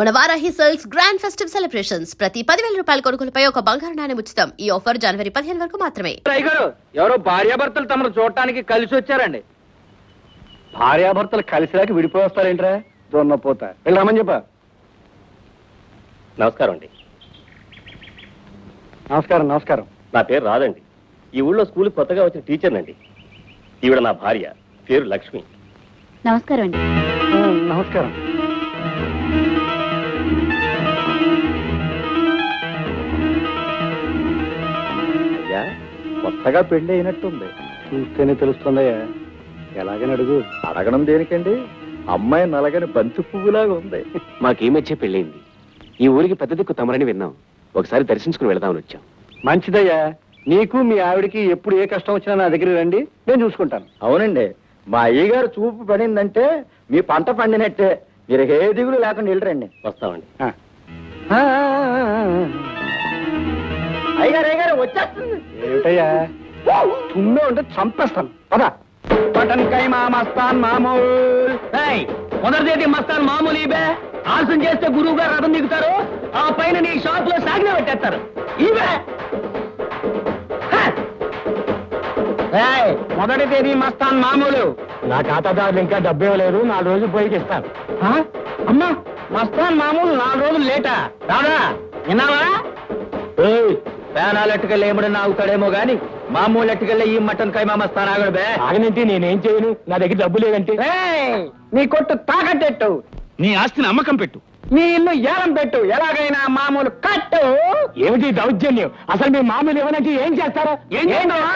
మన Varahi sales grand festive celebrations ప్రతి 10,000 రూపాయల కొనుగోలుపై ఒక బంగారు నాణెం ఉచితం. ఈ ఆఫర్ జనవరి 15 వరకు మాత్రమే. ఎవరో భార్యాభర్తలు తమను చూడటానికి కలిసి వచ్చారండి. భార్యాభర్తలు కలిసిరాక విడిపోయి వస్తారేంట్రా దొన్నపోత వెళ్ళామని చెప్ప. నమస్కారం అండి. నమస్కారం. నమస్కారం. నా పేరు రాదండి. ఈ ఊళ్ళో స్కూల్ కొత్తగా వచ్చిన టీచర్నండి. ఈవిడ నా భార్య, పేరు లక్ష్మి. నమస్కారం అండి. నమస్కారం. అయ్యా కొత్తగా పెళ్లి అయినట్టుంది, చూస్తేనే తెలుస్తుందయ్యా. ఎలాగని అడుగు. అడగడం దేనికండి, అమ్మాయి నలగని బంతి పువ్వులాగా ఉంది. మాకేం వచ్చే పెళ్ళైంది. ఈ ఊరికి పెద్ద దిక్కు తమరని విన్నాం. ఒకసారి దర్శించుకుని వెళదామని వచ్చాం. మంచిదయ్యా. నీకు మీ ఆవిడికి ఎప్పుడు ఏ కష్టం వచ్చినా నా దగ్గర రండి, నేను చూసుకుంటాను. అవునండి, మా అయ్యగారు చూపు పడిందంటే మీ పంట పండినట్టే. మీరు ఏ దిగులు లేకుండా వెళ్ళరండి. వస్తామండి. అయ్యగారు అయ్యగారు వచ్చేస్తుంది. ఏమిటయ్యా తుమ్మే ఉంటే చంపేస్తాను. పదా మటన్ కైమా మస్తాన్ మామూలు. మొదటిదేది మస్తాన్ మామూలు ఇవే. ఆలస్యం చేస్తే గురువు గారు రథం దిగుతారు. ఆ పైన నీ షాప్ లో సాగిన పెట్టేస్తారు. ఇవే మొదటి తేదీ మస్తాన్ మామూలు. నా ఖాతాదారులు ఇంకా డబ్బే లేదు, 4 రోజులు పోయి ఇస్తాను. అమ్మా, మస్తాన్ మామూలు 4 రోజులు లేటా? రాదా విన్నావా? పేనాలు ఎట్టుకెళ్ళి ఏమడి ఆగుతాడేమో గాని మామూలు ఎట్టుకెళ్ళి ఈ మటన్ కైమా మస్తాన్ ఆగడు బే. ఆగనంటే నేనేం చేయను, నా దగ్గర డబ్బు లేదంటే. నీ కొట్టు తాకట్టెట్టు, నీ ఆస్తిని అమ్మకం పెట్టు, నీ ఇల్లు ఏలం పెట్టు, ఎలాగైనా మామూలు కట్టు. ఏమిటి దౌర్జన్యం? అసలు మీ మామూలు ఏమనంటే ఏం చేస్తారా? ఏం చేస్తావా?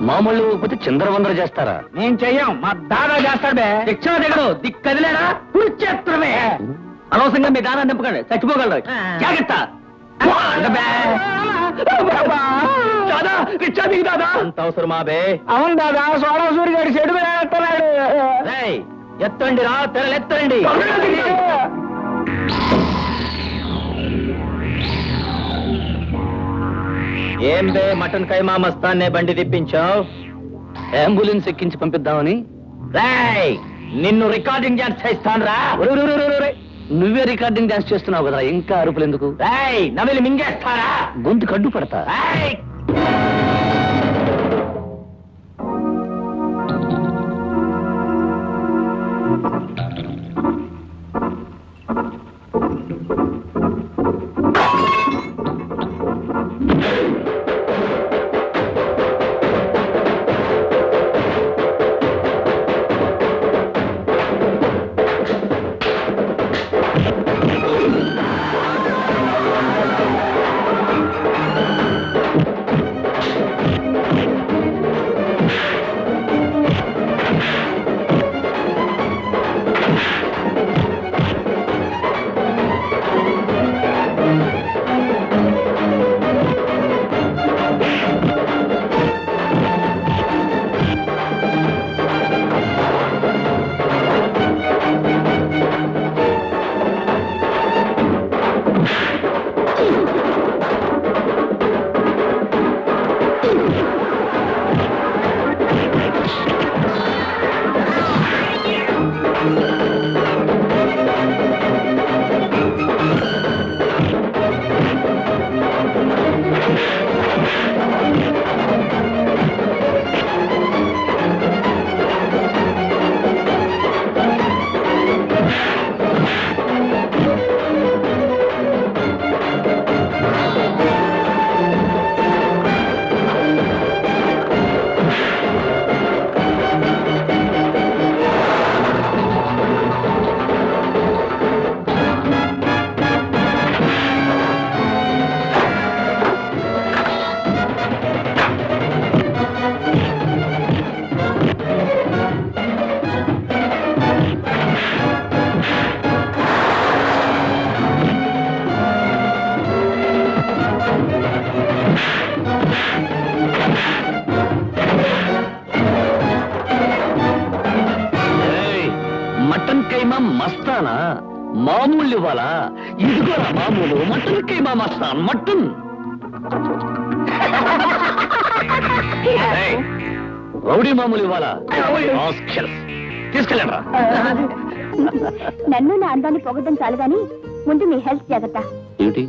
మామూలు పోతే చంద్రవందర చేస్తారా? నేను చెయ్యం, మా దాదా చేస్తాడు బే. శిక్షణ దిగడు, దిక్కదిలేరా కురుచేత్రమే. అనవసరంగా మీ దాదా నింపకండి, చచ్చిపోగలడు. జాగ్రత్త. రిక్షా దిగు దాదా. అంత అవసరమా బే? అవును దాదా, సోడా సూరి గారి చెడు మీద ఎత్తన్నాడు. ఎత్తండి రా, తెరలెత్తండి. ఏం బే మటన్ కైమా మస్తాన్నే బండి తిప్పించావు? అంబులెన్స్ ఎక్కించి పంపిద్దామని. నిన్ను రికార్డింగ్ డాన్స్ చేస్తాను రా. నువ్వే రికార్డింగ్ డాన్స్ చేస్తున్నావు కదా, ఇంకా అరుపులు ఎందుకు? నవిలి మింగేస్తారా? గొంతు కడ్డు పడతా. కైమా మస్తానా మామూలు ఇవ్వాలా? ఇదిగోరా మామూలు, మటన్ కైమా మస్తాన్ మటన్. రౌడీ మామూలు ఇవ్వాలా తీసుకెళ్ళండి. నన్ను నా అందాన్ని పొగడ్డం చాలు గాని ముందు మీ హెల్త్ జాగ్రత్త. ఏమిటి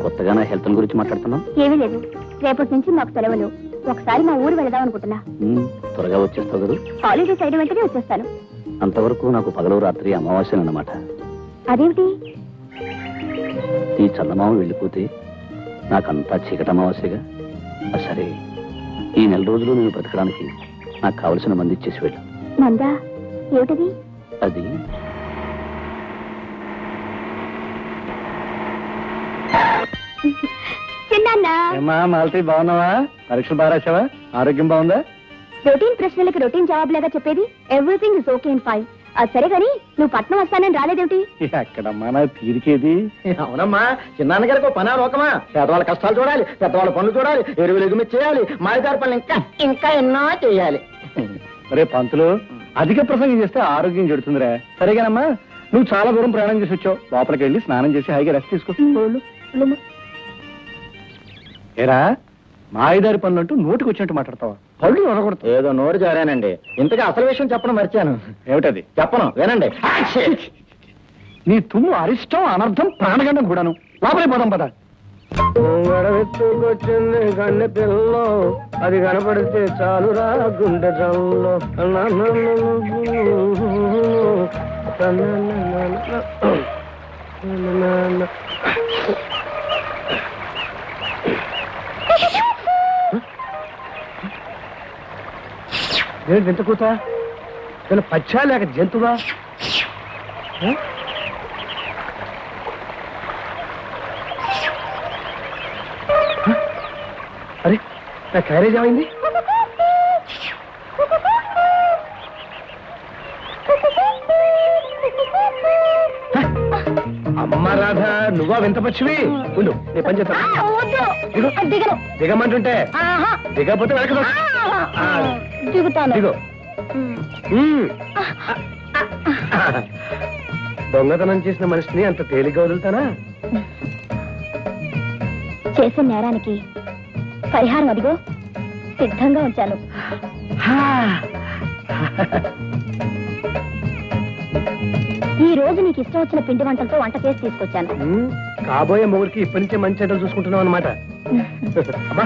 కొత్తగా నా హెల్త్ గురించి మాట్లాడుతున్నావు? ఏమీ లేదు, రేపటి నుంచి మాకు సెలవులు. ఒకసారి మా ఊరు వెళదాం అనుకుంటున్నా. త్వరగా వచ్చేస్తావు కదా? హాలిడేస్ అయిన వెంటనే వచ్చేస్తాను. అంతవరకు నాకు పగలు రాత్రి అమావాస్య అన్నమాట. అదేమిటి? ఈ చందమామ వెళ్ళిపోతే నాకంతా చీకటి అమావాస్యగా. సరే, ఈ నెల రోజులు నేను బ్రతకడానికి నాకు కావలసిన మంది ఇచ్చేసి వెళ్ళు. మందా? ఏమిటది? అది చిన్నాన్నా, ఏమా మాలతి, బాగున్నావా? పరీక్షలు బాగా రాసావా? ఆరోగ్యం బాగుందా? రొటీన్ ప్రశ్నలకి రొటీన్ జవాబులాగా చెప్పేది. Everything is okay and fine. అది సరే గాని నువ్వు పట్నం వస్తానని రాలేదేమిటి? ఎక్కడమ్మా నా తీరికేది? అవునమ్మా, చిన్నాన్నగారికి పనా రోకమా? పేదవాళ్ళ కష్టాలు చూడాలి, పెద్దవాళ్ళ పనులు చూడాలి, ఎరువులు ఎగుమతి చేయాలి, మాయదారి పనులు ఇంకా ఇంకా ఎన్నో చేయాలి. రే పంతులు, అధిక ప్రసంగం చేస్తే ఆరోగ్యం చెడుతుందిరా. సరేగానమ్మా, నువ్వు చాలా దూరం ప్రయాణం చేసి వచ్చావు. లోపలికి వెళ్ళి స్నానం చేసి హాయిగా రెస్ట్ తీసుకో. ఏరా, మాయదారి పనులు అంటూ నోటికి వచ్చినట్టు మాట్లాడతావా? పళ్ళు అనకూడదు. ఏదో నోరు జారానండి. ఇంతగా అసలు విషయం చెప్పడం మర్చాను. ఏమిటది? చెప్పను, వినండి. నీ తుమ్ము అరిష్టం, అనర్థం, ప్రాణగండం కూడాను. లోపలికి పోదాం పద. గడవెత్తుకొచ్చింది గన్నె పిల్లో, అది కనపడితే చాలురా గుండె జల్లో. నేను వింత కూత? నేను పచ్చా లేక జంతువా? అరే, నా క్యారేజ్ ఏమైంది? అమ్మ రాధ, నువ్వా వింత పచ్చివి? ఉండు, నీ పని చేస్తా. దిగమంటుంటే దిగకపోతే వెనక దిగుతాను. దిగో. దొంగతనం చేసిన మనిషిని అంత తేలిగ్గా వదులుతానా? చేసిన నేరానికి పరిహారం అదిగో సిద్ధంగా ఉంచాను. ఈ రోజు నీకు ఇష్టం వచ్చిన పిండి వంటలతో వంట చేసి తీసుకొచ్చాను. కాబోయే మొగుడికి ఇప్పటి నుంచే మంచి చెడ్డలు చూసుకుంటున్నావు అనమాట. అమ్మా,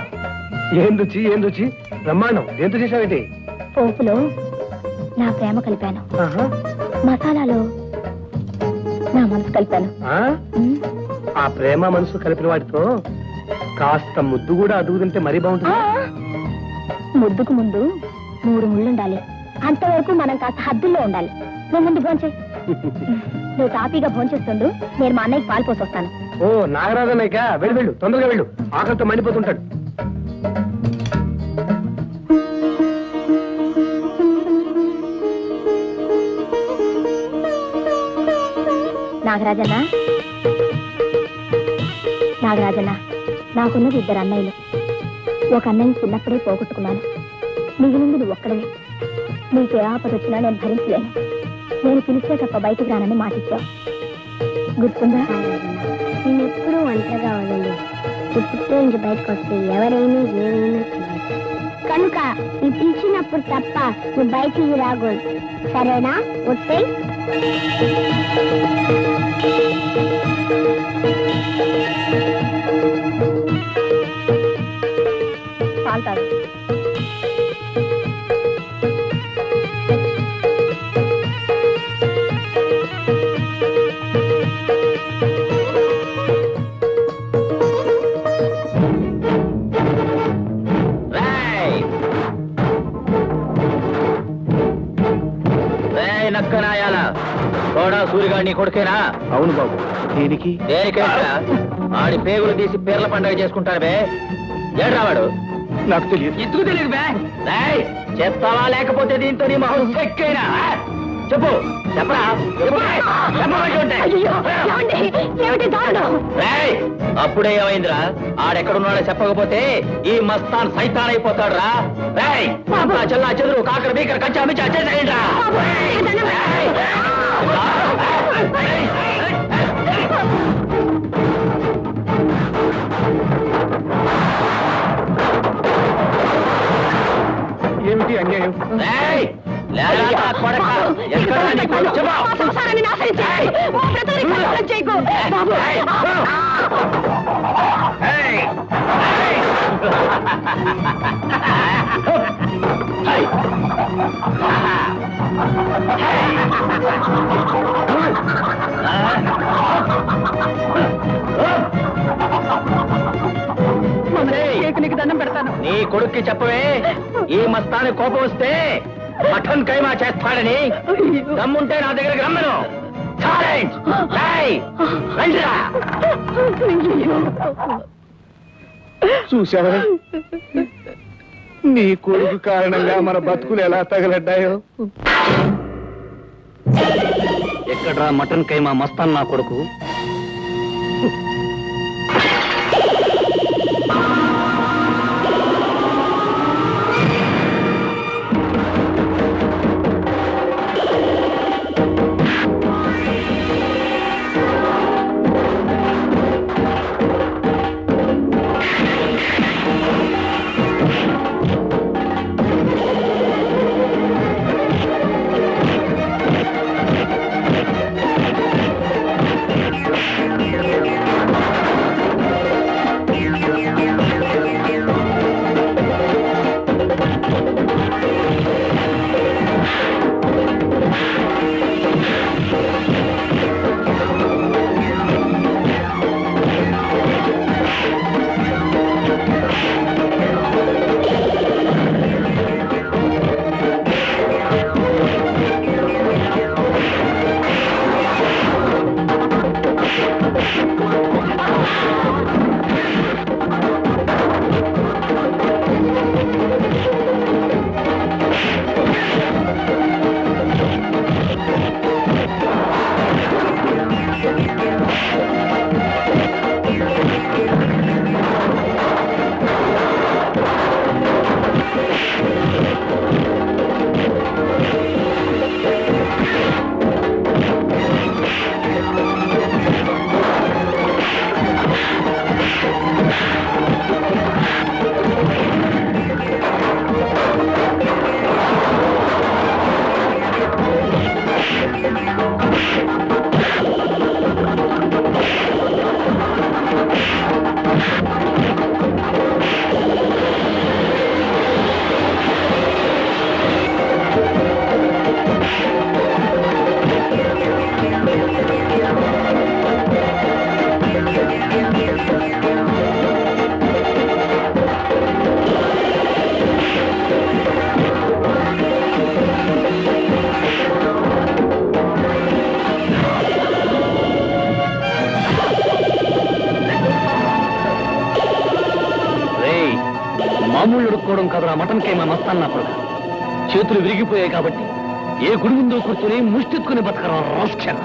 ఏం రుచి, ఏం రుచి! బ్రహ్మాండం. ఏంతో చేశావేంటి? పోపులో నా ప్రేమ కలిపాను, మసాలాలో నా మనసు కలిపాను. ఆ ప్రేమ మనసు కలిపిన వాటితో కాస్త ముద్దు కూడా అదుగుతుంటే మరీ బాగుంటుంది. ముద్దుకు ముందు 3 ముళ్ళుండాలి. అంతవరకు మనం కాస్త హద్దుల్లో ఉండాలి. నువ్వు ముందు భోంచేయి. నువ్వు తాపీగా భోంచేస్తుండు, నేను మా అన్నయ్యకి పాలు పోసొస్తాను. ఓ నాగరాజన్నయ్యక, వెళ్ళు వెళ్ళు, తొందరగా వెళ్ళు. ఆకలితో మండిపోతుంటాడు. నాగరాజన్న, నాగరాజన్న, నాకున్నది 2 అన్నయ్యలు. ఒక అన్నయ్య చిన్నప్పుడే పోగొట్టుకున్నాను. మిగిలింది నువ్వు ఒక్కడవే. నీకు ఏ ఆపద వచ్చినా నేను భరించలేను. నేను పిలిస్తే తప్ప బయటకు రానని మాటిచ్చావు, గుర్తుందా? నేను ఎప్పుడూ ఒంటరిగా వదలి పుట్టితో ఇంటి బయటకు వస్తే ఎవరైనా ఏమైనా చేయొచ్చు. కనుక నీ పిలిచినప్పుడు తప్ప నువ్వు బయటికి రాకూడదు, సరేనా? వస్తే పాల్తాడు. నక్కనాయాల కూడా సూరిగాడి నీ కొడుకేనా? అవును బాబు. దేనికి? దేనికైనా ఆడి పేగులు తీసి పీర్ల పండుగ చేసుకుంటారు బే. ఏడ్రావాడు? నాకు తెలియదు. ఎందుకు తెలియదు బే? చెప్తావా లేకపోతే దీంతో నీ మొహం చెక్కైనా? చెప్పు, చెప్పరా? అప్పుడే ఏమైందిరా? ఆడెక్కడున్నాడో చెప్పకపోతే ఈ మస్తాన్ సైతాన్ అయిపోతాడు రా. చల్లా చెదురు కాకర బీకర కచ్చా మిచ్చా చేసేయండి రా. అన్యాయం. ఏయ్! లేరా కొడకా? ఎక్కడా నీ కొడుకు? చెప్పు. మా సంసారాన్ని నాశనం చేయకు. మా బ్రతుకుని కల్లోలం చేయకు. బాబు ఏయ్! ఏయ్! ఏయ్! ఏయ్! నీకు దండం పెడతాను. నీ కొడుక్కి చెప్పవే, ఈ మస్తాని కోపం వస్తే మఠన్ కైమా చేస్తాడని. దమ్ముంటే నా దగ్గరికి రమ్మను. ఛాలెంజ్! ఏయ్! రండిరా! చూసావా నీ కొడుకు కారణంగా మన బతుకులు ఎలా తగలడ్డాయో. ఎక్కడ్రా మటన్ కైమా మస్తాన్ నా కొడుకు? మామూలు అడుక్కోవడం కదరా మటన్ కైమా మస్తాన్ నా కొడుకు. చేతులు విరిగిపోయాయి కాబట్టి ఏ గుడి ముందు కూర్చొని ముష్టెత్తుకుని బతకరా రాస్కెల్.